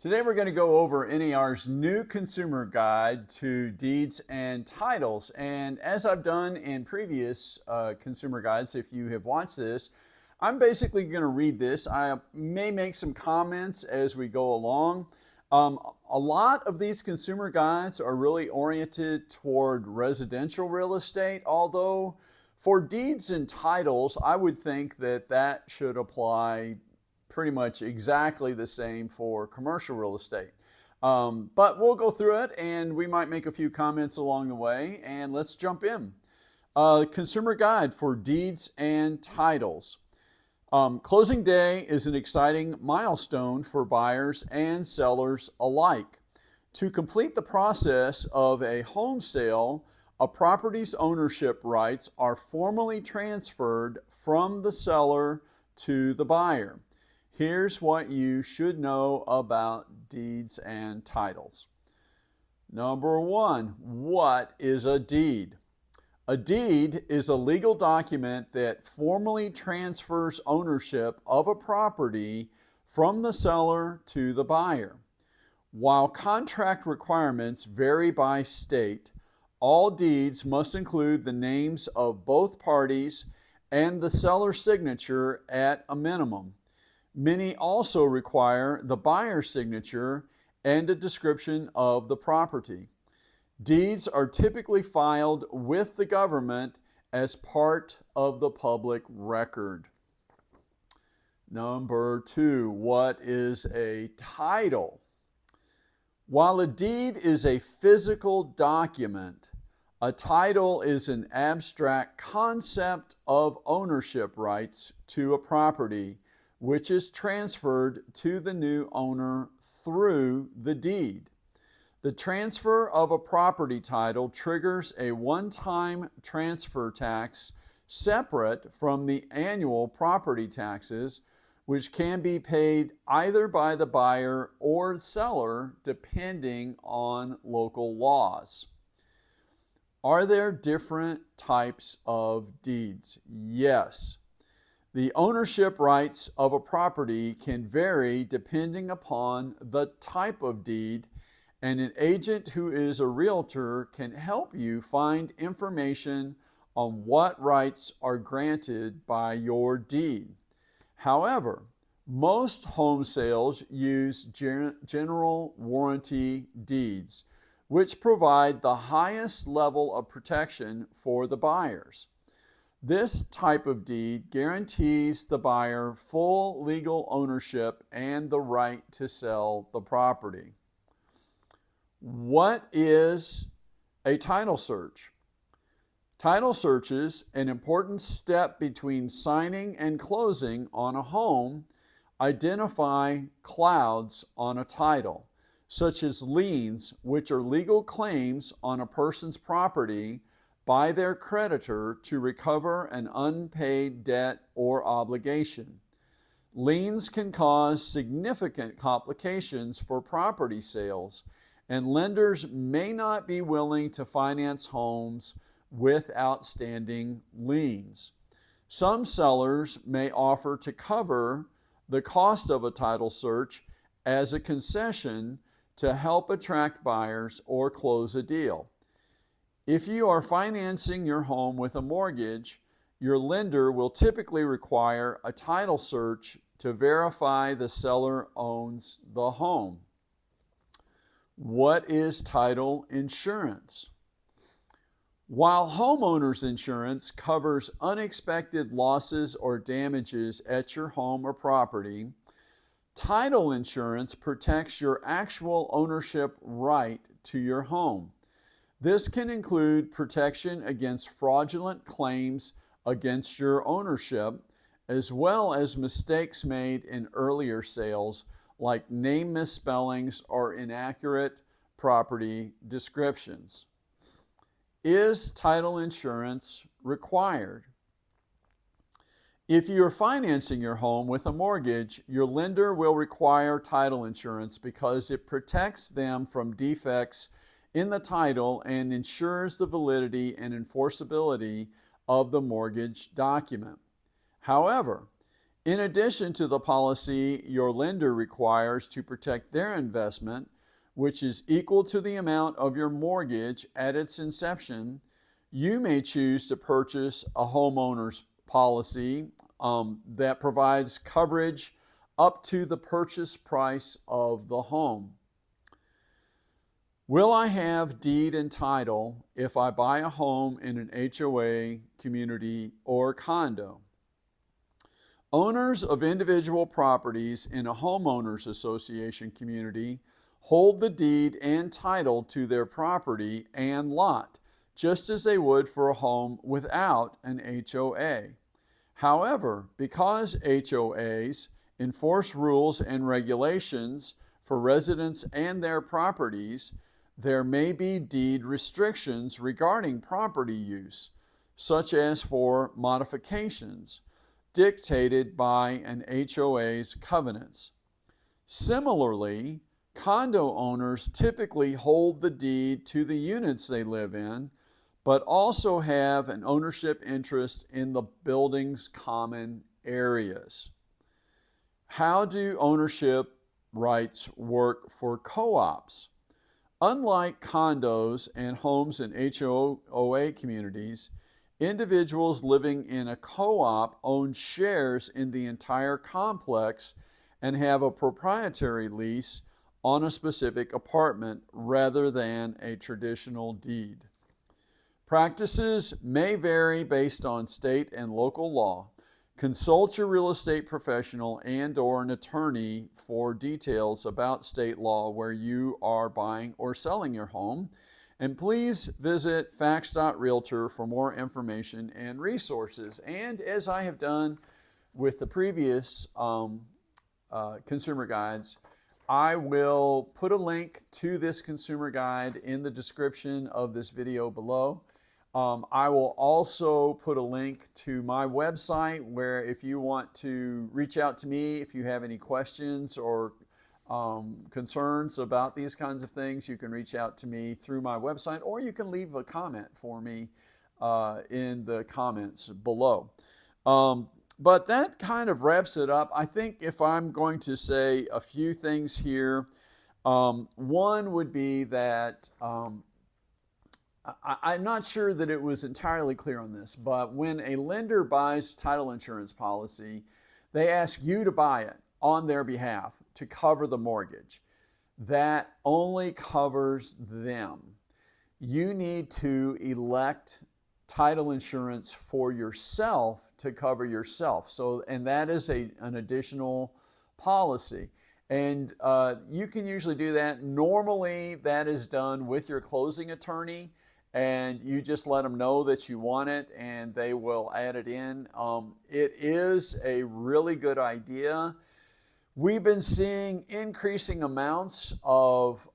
Today we're going to go over NAR's new consumer guide to deeds and titles. And as I've done in previous consumer guides, if you have watched this, I'm basically going to read this. I may make some comments as we go along. A lot of these consumer guides are really oriented toward residential real estate, although for deeds and titles, I would think that that should apply pretty much exactly the same for commercial real estate. But we'll go through it and we might make a few comments along the way, and let's jump in. Consumer guide for deeds and titles. Closing day is an exciting milestone for buyers and sellers alike. To complete the process of a home sale, a property's ownership rights are formally transferred from the seller to the buyer. Here's what you should know about deeds and titles. Number one, what is a deed? A deed is a legal document that formally transfers ownership of a property from the seller to the buyer. While contract requirements vary by state, all deeds must include the names of both parties and the seller's signature at a minimum. Many also require the buyer's signature and a description of the property. Deeds are typically filed with the government as part of the public record. Number two, what is a title? While a deed is a physical document, a title is an abstract concept of ownership rights to a property, which is transferred to the new owner through the deed. The transfer of a property title triggers a one-time transfer tax separate from the annual property taxes, which can be paid either by the buyer or seller depending on local laws. Are there different types of deeds? Yes. The ownership rights of a property can vary depending upon the type of deed, and an agent who is a realtor can help you find information on what rights are granted by your deed. However, most home sales use general warranty deeds, which provide the highest level of protection for the buyers. This type of deed guarantees the buyer full legal ownership and the right to sell the property. What is a title search? Title searches, an important step between signing and closing on a home, identify clouds on a title, such as liens, which are legal claims on a person's property by their creditor to recover an unpaid debt or obligation. Liens can cause significant complications for property sales, and lenders may not be willing to finance homes with outstanding liens. Some sellers may offer to cover the cost of a title search as a concession to help attract buyers or close a deal. If you are financing your home with a mortgage, your lender will typically require a title search to verify the seller owns the home. What is title insurance? While homeowner's insurance covers unexpected losses or damages at your home or property, title insurance protects your actual ownership right to your home. This can include protection against fraudulent claims against your ownership, as well as mistakes made in earlier sales, like name misspellings or inaccurate property descriptions. Is title insurance required? If you are financing your home with a mortgage, your lender will require title insurance because it protects them from defects in the title and ensures the validity and enforceability of the mortgage document. However, In addition to the policy your lender requires to protect their investment, which is equal to the amount of your mortgage at its inception, you may choose to purchase a homeowner's policy that provides coverage up to the purchase price of the home. Will I have deed and title if I buy a home in an HOA, community, or condo? Owners of individual properties in a homeowners association community hold the deed and title to their property and lot, just as they would for a home without an HOA. However, because HOAs enforce rules and regulations for residents and their properties, there may be deed restrictions regarding property use, such as for modifications dictated by an HOA's covenants. Similarly, condo owners typically hold the deed to the units they live in, but also have an ownership interest in the building's common areas. How do ownership rights work for co-ops? Unlike condos and homes in HOA communities, individuals living in a co-op own shares in the entire complex and have a proprietary lease on a specific apartment rather than a traditional deed. Practices may vary based on state and local law. Consult your real estate professional and/or an attorney for details about state law where you are buying or selling your home. And please visit facts.realtor for more information and resources. And as I have done with the previous consumer guides, I will put a link to this consumer guide in the description of this video below. I will also put a link to my website where if you want to reach out to me, if you have any questions or concerns about these kinds of things, you can reach out to me through my website, or you can leave a comment for me in the comments below. But that kind of wraps it up. I think if I'm going to say a few things here, one would be that I'm not sure that it was entirely clear on this, but when a lender buys title insurance policy, they ask you to buy it on their behalf to cover the mortgage. That only covers them. You need to elect title insurance for yourself to cover yourself. And that is an additional policy. And you can usually do that. Normally, that is done with your closing attorney, and you just let them know that you want it, and they will add it in. It is a really good idea. We've been seeing increasing amounts of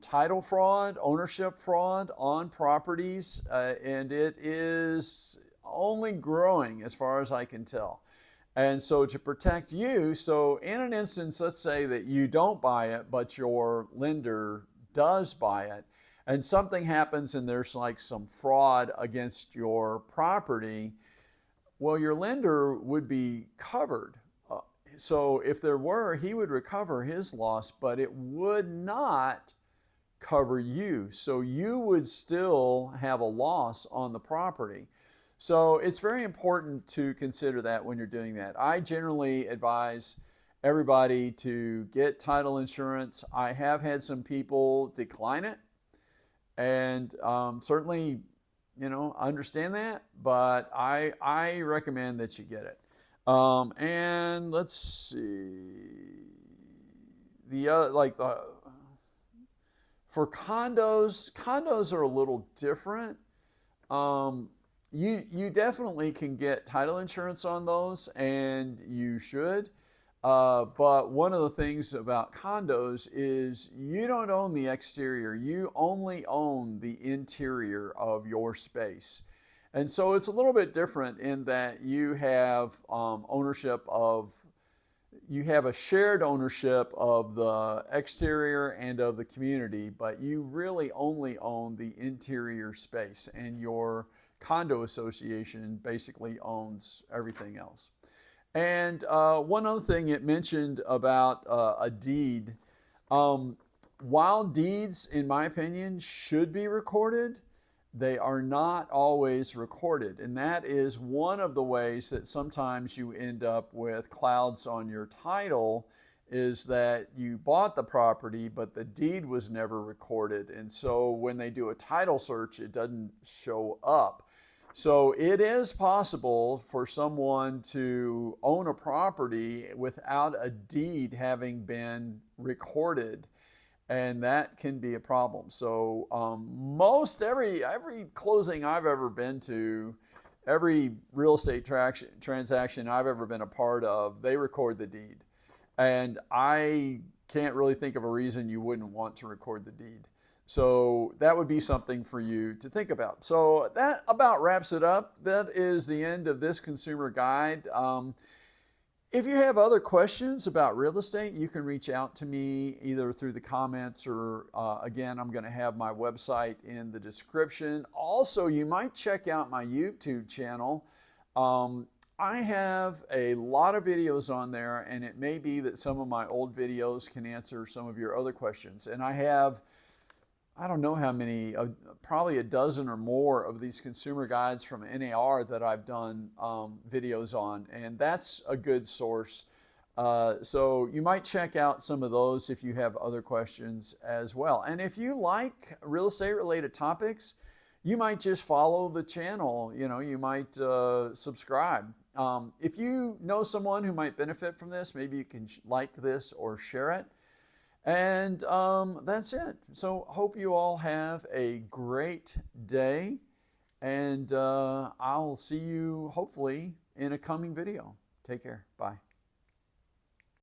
title fraud, ownership fraud on properties, and it is only growing as far as I can tell. And so to protect you, so in an instance, let's say that you don't buy it, but your lender does buy it, and something happens and there's like some fraud against your property, well, your lender would be covered. So if there were, he would recover his loss, but it would not cover you. So you would still have a loss on the property. So it's very important to consider that when you're doing that. I generally advise everybody to get title insurance. I have had some people decline it, and certainly, understand that, but I recommend that you get it. And let's see, for condos are a little different. You definitely can get title insurance on those, and you should. But one of the things about condos is you don't own the exterior. You only own the interior of your space. And so it's a little bit different in that you have you have a shared ownership of the exterior and of the community, but you really only own the interior space, and your condo association basically owns everything else. And one other thing it mentioned about a deed. Um, while deeds, in my opinion, should be recorded, they are not always recorded. And that is one of the ways that sometimes you end up with clouds on your title, is that you bought the property, but the deed was never recorded. And so when they do a title search, it doesn't show up. So it is possible for someone to own a property without a deed having been recorded, and that can be a problem. So most every closing I've ever been to, every real estate transaction I've ever been a part of, they record the deed, and I can't really think of a reason you wouldn't want to record the deed. So that would be something for you to think about. So that about wraps it up. That is the end of this consumer guide. If you have other questions about real estate, you can reach out to me either through the comments or, again, I'm going to have my website in the description. Also, you might check out my YouTube channel. I have a lot of videos on there, and it may be that some of my old videos can answer some of your other questions. And I don't know how many, probably a dozen or more of these consumer guides from NAR that I've done videos on, and that's a good source. So you might check out some of those if you have other questions as well. And if you like real estate related topics, you might just follow the channel. You might subscribe. If you know someone who might benefit from this, maybe you can like this or share it. And that's it. So hope you all have a great day, and I'll see you hopefully in a coming video. Take care. Bye.